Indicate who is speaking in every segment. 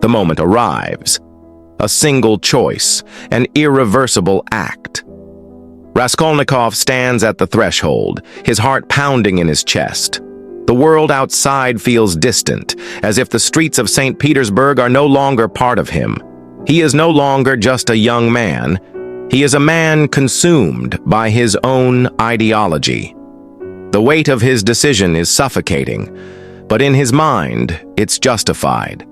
Speaker 1: The moment arrives. A single choice, an irreversible act. Raskolnikov stands at the threshold, his heart pounding in his chest. The world outside feels distant, as if the streets of St. Petersburg are no longer part of him. He is no longer just a young man. He is a man consumed by his own ideology. The weight of his decision is suffocating, but in his mind, it's justified.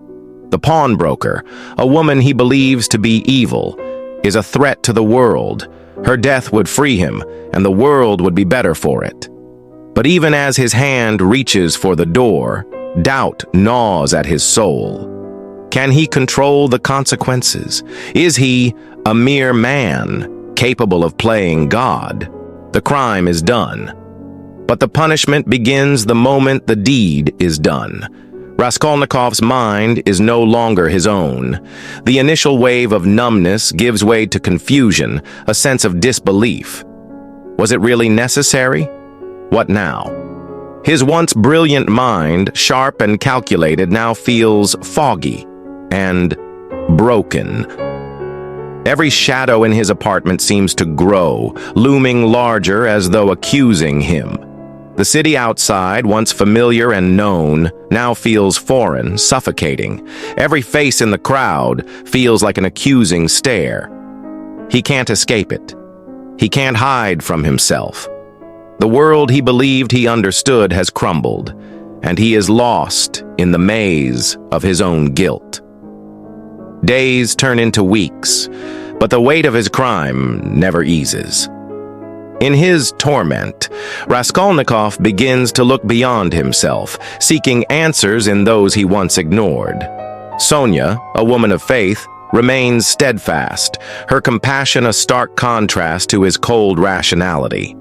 Speaker 1: The pawnbroker, a woman he believes to be evil, is a threat to the world. Her death would free him, and the world would be better for it. But even as his hand reaches for the door, doubt gnaws at his soul. Can he control the consequences? Is he a mere man, capable of playing God? The crime is done. But the punishment begins the moment the deed is done. Raskolnikov's mind is no longer his own. The initial wave of numbness gives way to confusion, a sense of disbelief. Was it really necessary? What now? His once brilliant mind, sharp and calculated, now feels foggy and broken. Every shadow in his apartment seems to grow, looming larger as though accusing him. The city outside, once familiar and known, now feels foreign, suffocating. Every face in the crowd feels like an accusing stare. He can't escape it. He can't hide from himself. The world he believed he understood has crumbled, and he is lost in the maze of his own guilt. Days turn into weeks, but the weight of his crime never eases. In his torment, Raskolnikov begins to look beyond himself, seeking answers in those he once ignored. Sonia, a woman of faith, remains steadfast, her compassion a stark contrast to his cold rationality.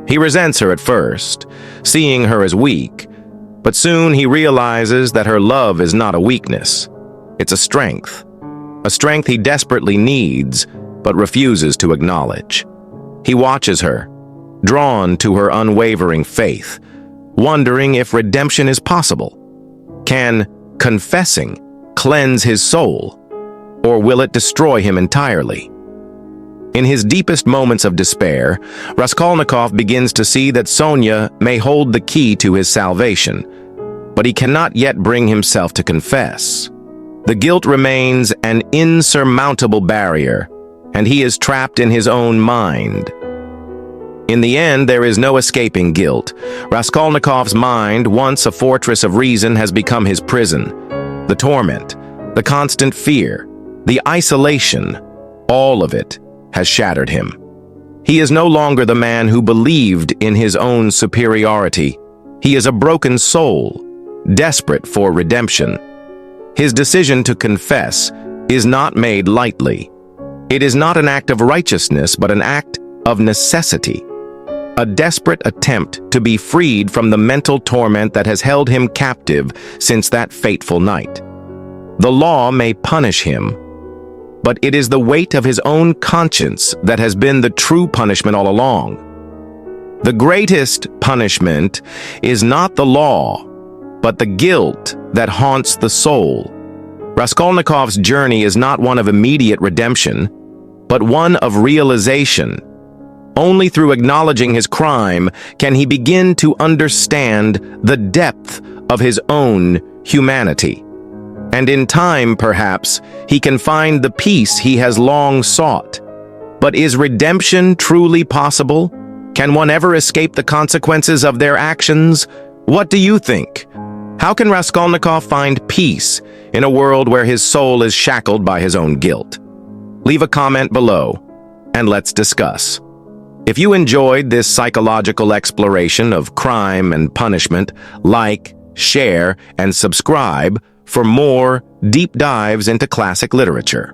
Speaker 1: He resents her at first, seeing her as weak, but soon he realizes that her love is not a weakness. It's a strength he desperately needs, but refuses to acknowledge. He watches her, drawn to her unwavering faith, wondering if redemption is possible. Can confessing cleanse his soul, or will it destroy him entirely? In his deepest moments of despair, Raskolnikov begins to see that Sonia may hold the key to his salvation, but he cannot yet bring himself to confess. The guilt remains an insurmountable barrier, and he is trapped in his own mind. In the end, there is no escaping guilt. Raskolnikov's mind, once a fortress of reason, has become his prison. The torment, the constant fear, the isolation, all of it has shattered him. He is no longer the man who believed in his own superiority. He is a broken soul, desperate for redemption. His decision to confess is not made lightly. It is not an act of righteousness, but an act of necessity. A desperate attempt to be freed from the mental torment that has held him captive since that fateful night. The law may punish him, but it is the weight of his own conscience that has been the true punishment all along. The greatest punishment is not the law, but the guilt that haunts the soul. Raskolnikov's journey is not one of immediate redemption, but one of realization. Only through acknowledging his crime can he begin to understand the depth of his own humanity. And in time, perhaps, he can find the peace he has long sought. But is redemption truly possible? Can one ever escape the consequences of their actions? What do you think? How can Raskolnikov find peace in a world where his soul is shackled by his own guilt? Leave a comment below, and let's discuss. If you enjoyed this psychological exploration of crime and punishment, like, share, and subscribe for more deep dives into classic literature.